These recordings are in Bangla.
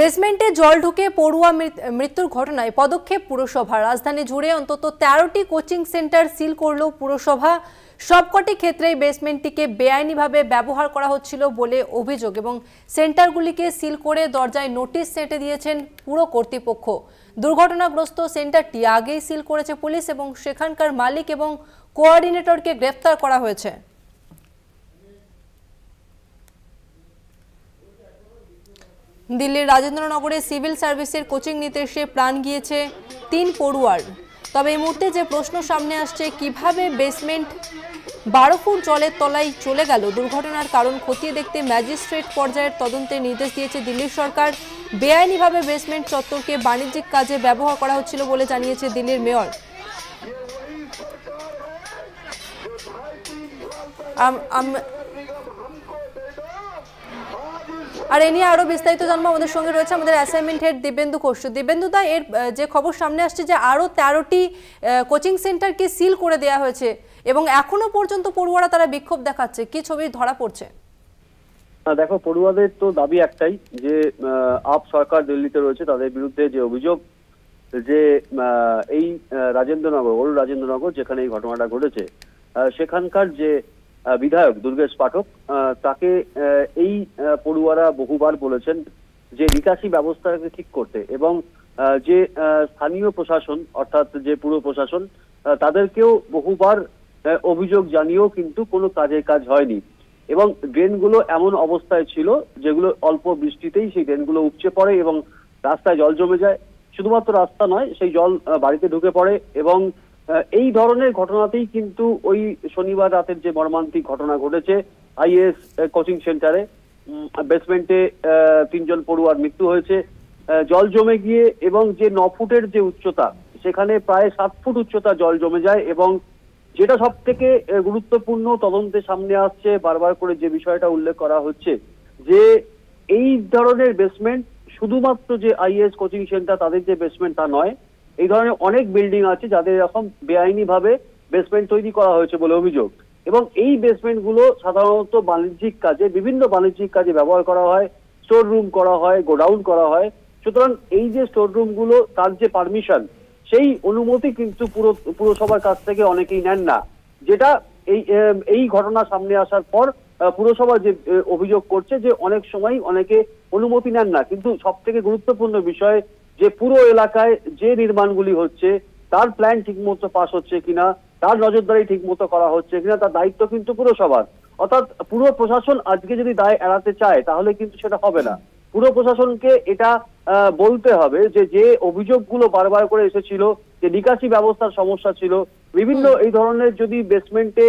বেসমেন্টে জল ঢুকে পড়ুয়া মৃত্যুর ঘটনায় পদক্ষেপ পুরসভা। রাজধানী জুড়ে অন্তত ১৩টি কোচিং সেন্টার সিল করল পুরসভা। সবকটি ক্ষেত্রেই বেসমেন্টটিকে বেআইনিভাবে ব্যবহার করা হচ্ছিল বলে অভিযোগ এবং সেন্টারগুলিকে সিল করে দরজায় নোটিশ সেঁটে দিয়েছেন পুর কর্তৃপক্ষ। দুর্ঘটনাগ্রস্ত সেন্টারটি আগেই সিল করেছে পুলিশ এবং সেখানকার মালিক এবং কোঅর্ডিনেটরকে গ্রেফতার করা হয়েছে। দিল্লির রাজেন্দ্রনগরে সিভিল সার্ভিসের কোচিং নিতে এসে প্রাণ গিয়েছে ৩ পড়ুয়ার। তবে এই মুহূর্তে যে প্রশ্ন সামনে আসছে, কিভাবে বেসমেন্ট ১২ ফুট জলের তলায় চলে গেল। দুর্ঘটনার কারণ খতিয়ে দেখতে ম্যাজিস্ট্রেট পর্যায়ের তদন্তের নির্দেশ দিয়েছে দিল্লির সরকার। বেআইনিভাবে বেসমেন্ট চত্বরকে বাণিজ্যিক কাজে ব্যবহার করা হচ্ছিল বলে জানিয়েছে দিল্লির মেয়র। আর এ নিয়ে আরো বিস্তারিত জানবো, আমাদের সঙ্গে রয়েছে আমাদের অ্যাসাইনমেন্ট হেড দিব্যেন্দু ঘোষ। দিব্যেন্দু দা, এর যে খবর সামনে আসছে যে আরো ১৩টি কোচিং সেন্টারকে সিল করে দেওয়া হয়েছে এবং এখনো পর্যন্ত পড়ুয়ারা তারা বিক্ষোভ দেখাচ্ছে, কি ছবি ধরা পড়ছে? দেখো, পড়ুয়াদের তো দাবি একটাই যে আপ সরকার দিল্লিতে রয়েছে, তাদের বিরুদ্ধে যে অভিযোগ যে এই রাজেন্দ্রনগর, ওল্ড রাজেন্দ্রনগর যেখানে এই ঘটনাটা ঘটেছে, সেখানকার যে বিধায়ক দুর্গেশ পাঠক, তাকে এই পড়ুয়ারা বহুবার বলেছেন যে নিকাশি ব্যবস্থাকে ঠিক করতে এবং যে স্থানীয় প্রশাসন অর্থাৎ যে পুর প্রশাসন, তাদেরকেও বহুবার অভিযোগ জানিয়েও কিন্তু কোনো কাজ হয়নি এবং ড্রেনগুলো এমন অবস্থায় ছিল যেগুলো অল্প বৃষ্টিতেই সেই ড্রেনগুলো উপচে পড়ে এবং রাস্তায় জল জমে যায়। শুধুমাত্র রাস্তা নয়, সেই জল বাড়িতে ঢুকে পড়ে এবং এই ধরনের ঘটনাতেই কিন্তু ওই শনিবার রাতের যে মর্মান্তিক ঘটনা ঘটেছে আইএস কোচিং সেন্টারে, বেসমেন্টে ৩ জন পড়ুয়ার মৃত্যু হয়েছে। জল জমে গিয়ে এবং যে ৯ ফুটের যে উচ্চতা, সেখানে প্রায় ৭ ফুট উচ্চতা জল জমে যায় এবং যেটা সব থেকে গুরুত্বপূর্ণ তদন্তে সামনে আসছে, বারবার করে যে বিষয়টা উল্লেখ করা হচ্ছে যে এই ধরনের বেসমেন্ট শুধুমাত্র যে আইএস কোচিং সেন্টার তাদের যে বেসমেন্ট তা নয়, এই ধরনের অনেক বিল্ডিং আছে যাদের এরকম বেআইনি ভাবে বেসমেন্ট তৈরি করা হয়েছে বলে অভিযোগ এবং এই বেসমেন্ট গুলো সাধারণত বাণিজ্যিক কাজে, বিভিন্ন বাণিজ্যিক কাজে ব্যবহার করা হয়, স্টোর রুম করা হয়, গোডাউন করা হয়। সুতরাং এই যে স্টোর রুম গুলো, তার যে পারমিশন, সেই অনুমতি কিন্তু পুরসভার কাছ থেকে অনেকেই নেন না, যেটা এই ঘটনা সামনে আসার পর পুরসভা যে অভিযোগ করছে যে অনেক সময় অনেকে অনুমতি নেন না। কিন্তু সব থেকে গুরুত্বপূর্ণ বিষয় যে পুরো এলাকায় যে নির্মাণগুলি হচ্ছে তার প্ল্যান ঠিকমতো পাস হচ্ছে কিনা, তার নজরদারি ঠিকমতো করা হচ্ছে কিনা, তার দায়িত্ব কিন্তু পুরসভার। অর্থাৎ পুরো প্রশাসন আজকে যদি দায় এড়াতে চায় তাহলে কিন্তু সেটা হবে না। পুরো প্রশাসনকে এটা বলতে হবে যে অভিযোগগুলো বারবার করে এসেছিল যে নিকাশি ব্যবস্থার সমস্যা ছিল, বিভিন্ন এই ধরনের যদি বেসমেন্টে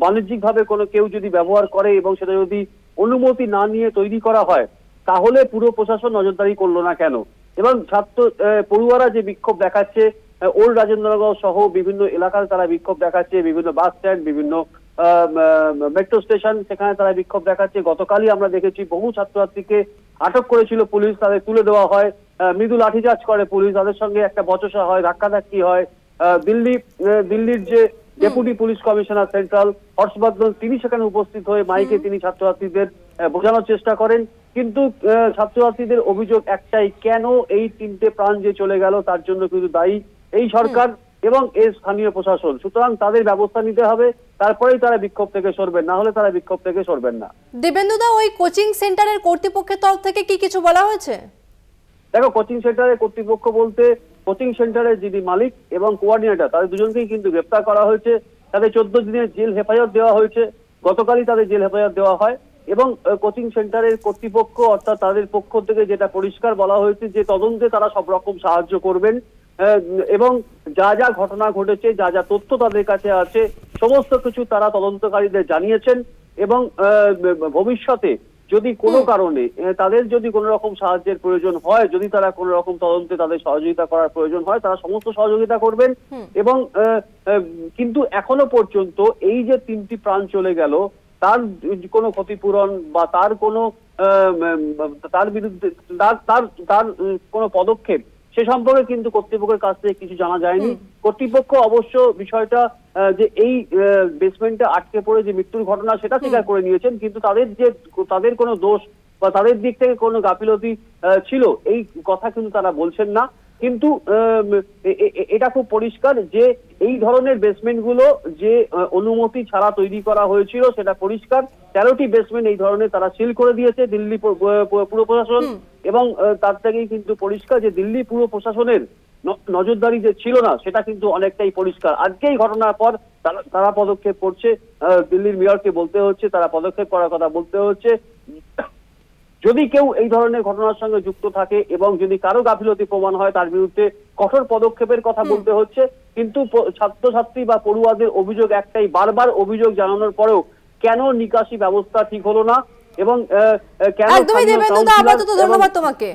বাণিজ্যিক ভাবে কোনো কেউ যদি ব্যবহার করে এবং সেটা যদি অনুমতি না নিয়ে তৈরি করা হয়, তাহলে পুরো প্রশাসন নজরদারি করলো না কেন? এবং পড়ুয়ারা যে বিক্ষোভ দেখাচ্ছে, ওল্ড রাজেন্দ্রনগর সহ বিভিন্ন এলাকায় তারা বিক্ষোভ দেখাচ্ছে, বিভিন্ন বাস স্ট্যান্ড, বিভিন্ন মেট্রো স্টেশন, সেখানে তারা বিক্ষোভ দেখাচ্ছে। গতকালই আমরা দেখেছি বহু ছাত্রছাত্রীকে আটক করেছিল পুলিশ, তাদের তুলে দেওয়া হয়, মৃদু লাঠিচার্জ করে পুলিশ, তাদের সঙ্গে একটা বচসা হয়, ধাক্কাধাক্কি হয়। দিল্লির যে deputy police commissioner central Harshvardhan, তিনি সেখানে উপস্থিত হয়ে মাইকে তিনি ছাত্রছাত্রীদের বোঝানোর চেষ্টা করেন। কিন্তু ছাত্রছাত্রীদের অভিযোগ একটাই, কেন এই 3টে প্রাণ যে চলে গেল তার জন্য কিন্তু দায়ী এই সরকার এবং এর স্থানীয় প্রশাসন। সুতরাং তাদের ব্যবস্থা নিতে হবে, তারপরেই তারা বিক্ষোভ থেকে সরবেন, না হলে তারা বিক্ষোভ থেকে সরবেন না। দিব্যেন্দুদা, ওই কোচিং সেন্টারের কর্তৃপক্ষের তরফ থেকে কি কিছু বলা হয়েছে? দেখো, কোচিং সেন্টারের কর্তৃপক্ষ বলতে কোচিং সেন্টারের যিনি মালিক এবং কোঅর্ডিনেটর, তাদের দুজনকেই কিন্তু গ্রেপ্তার করা হয়েছে। তাদের 14 দিনের জেল হেফাজত দেওয়া হয়েছে, গতকালই তাদের জেল হেফাজত দেওয়া হয় এবং কোচিং সেন্টারের কর্তৃপক্ষ অর্থাৎ তাদের পক্ষ থেকে যেটা পরিষ্কার বলা হয়েছে যে তদন্তে তারা সব রকম সাহায্য করবেন এবং যা যা ঘটনা ঘটেছে, যা যা তথ্য তাদের কাছে আছে, সমস্ত কিছু তারা তদন্তকারীদের জানিয়েছেন এবং ভবিষ্যতে যদি কোনো কারণে তাদের যদি কোনো রকম সাহায্যের প্রয়োজন হয়, যদি তারা কোনো রকম তদন্তে তাদের সহযোগিতা করার প্রয়োজন হয়, তারা সমস্ত সহযোগিতা করবেন। এবং কিন্তু এখনো পর্যন্ত এই যে 3টি প্রাণ চলে গেল, তার কোনো ক্ষতিপূরণ বা তার কোনো তার বিরুদ্ধে তার কোনো পদক্ষেপ সে সম্পর্কে কিন্তু কর্তৃপক্ষের কাছ থেকে কিছু জানা যায়নি। কর্তৃপক্ষ অবশ্য বিষয়টা যে এই বেসমেন্টে আটকে পড়ে যে মৃত্যুর ঘটনা সেটা স্বীকার করে নিয়েছেন, কিন্তু তাদের কোনো দোষ বা তাদের দিক থেকে কোনো গাফিলতি ছিল, এই কথা কিন্তু তারা বলছেন না। কিন্তু এটা খুব পরিষ্কার যে এই ধরনের বেসমেন্ট গুলো যে অনুমতি ছাড়া তৈরি করা হয়েছিল সেটা পরিষ্কার। 13টি বেসমেন্ট এই ধরনের তারা সিল করে দিয়েছে দিল্লি পুর প্রশাসন, এবং তার থেকেই কিন্তু পরিষ্কার যে দিল্লি পুর প্রশাসনের নজরদারি যে ছিল না সেটা কিন্তু অনেকটাই পরিষ্কার। আজকে এই ঘটনার পর তারা পদক্ষেপ করছে, দিল্লির মেয়রকে বলতে হচ্ছে, তারা পদক্ষেপ করার কথা বলতে হচ্ছে। যদি কেউ এই ধরনের ঘটনার সঙ্গে যুক্ত থাকে এবং যদি কারো গাফিলতি প্রমাণ হয় তার বিরুদ্ধে কঠোর পদক্ষেপের কথা বলতে হচ্ছে। কিন্তু ছাত্রছাত্রী বা পড়ুয়াদের অভিযোগ একটাই, বারবার অভিযোগ জানানোর পরেও কেন নিকাশি ব্যবস্থা ঠিক হলো না এবং কেন একদমই দেবেন্দ্র দা, আপাতত ধন্যবাদ তোমাকে।